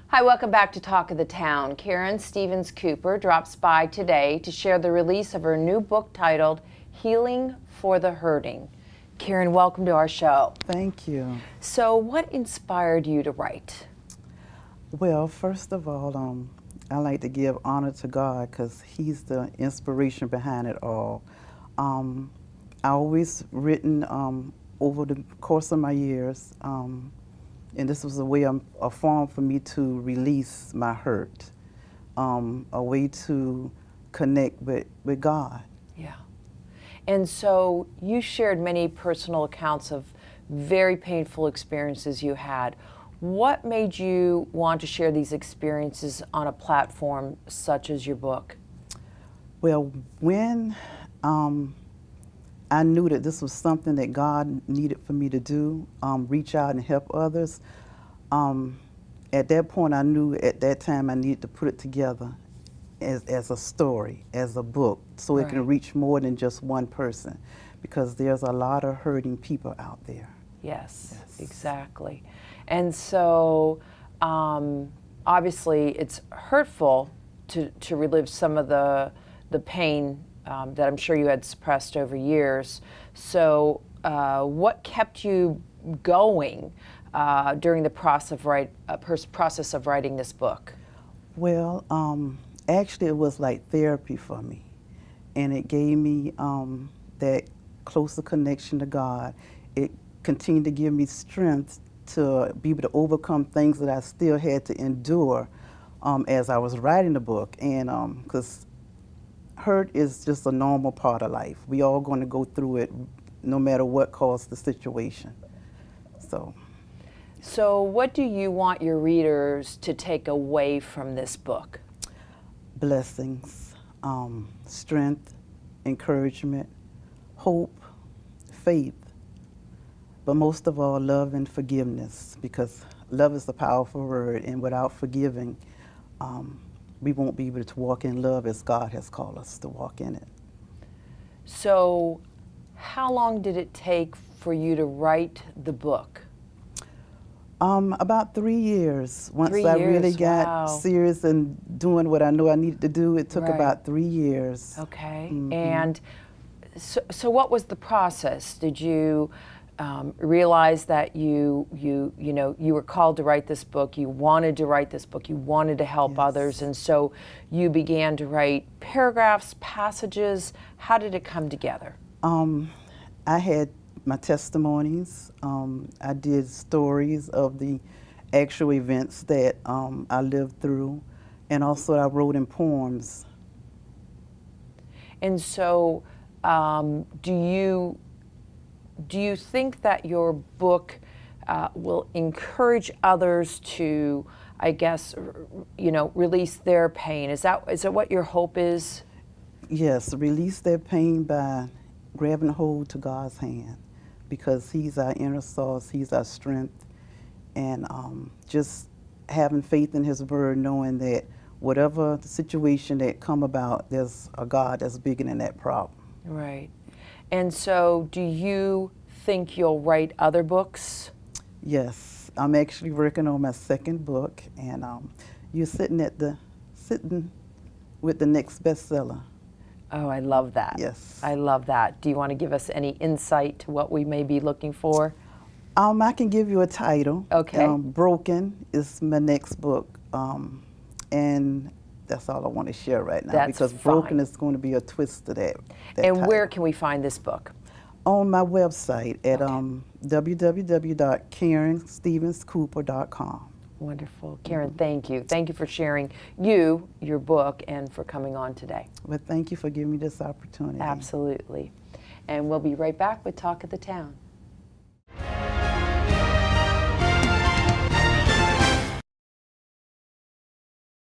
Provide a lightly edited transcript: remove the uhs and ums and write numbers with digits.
Hi, welcome back to Talk of the Town. Karen Stevens Cooper drops by today to share the release of her new book titled Healing for the Hurting. Karen, welcome to our show. Thank you. So what inspired you to write? Well, first of all, I like to give honor to God because He's the inspiration behind it all. I always written over the course of my years, and this was a form for me to release my hurt, a way to connect with God. Yeah. And so you shared many personal accounts of very painful experiences you had. What made you want to share these experiences on a platform such as your book? Well, when I knew that this was something that God needed for me to do, reach out and help others, at that point I knew at that time I needed to put it together as a story, as a book, so it can reach more than just one person, because there's a lot of hurting people out there. Yes, exactly. And so obviously it's hurtful to relive some of the pain that I'm sure you had suppressed over years. So what kept you going during the process of writing this book? Well, actually it was like therapy for me, and it gave me that closer connection to God. It continued to give me strength to be able to overcome things that I still had to endure as I was writing the book. And because hurt is just a normal part of life. We all going to go through it no matter what caused the situation. So what do you want your readers to take away from this book? Blessings, strength, encouragement, hope, faith, but most of all, love and forgiveness, because love is a powerful word, and without forgiving, we won't be able to walk in love as God has called us to walk in it. So how long did it take for you to write the book? About 3 years. Once I really got serious and doing what I knew I needed to do, it took about 3 years. Okay. And so what was the process? Did you realize that you were called to write this book, you wanted to write this book, you wanted to help others, and so you began to write paragraphs, passages? How did it come together? I had my testimonies. I did stories of the actual events that I lived through, and also I wrote in poems. And so do you think that your book will encourage others to, I guess, release their pain? Is that what your hope is? Yes, release their pain by grabbing hold to God's hand, because He's our inner source, He's our strength, and just having faith in His word, knowing that whatever the situation that come about, there's a God that's bigger than that problem. Right. And so do you think you'll write other books? Yes, I'm actually working on my second book, and you're sitting with the next bestseller. Oh, I love that. Yes. I love that. Do you want to give us any insight to what we may be looking for? I can give you a title. Okay. Broken is my next book, and that's all I want to share right now. That's because Broken is going to be a twist to that and title. Where can we find this book? On my website at www.KarenStevensCooper.com. Wonderful. Karen, thank you. Thank you for sharing your book, and for coming on today. Well, thank you for giving me this opportunity. Absolutely. And we'll be right back with Talk of the Town.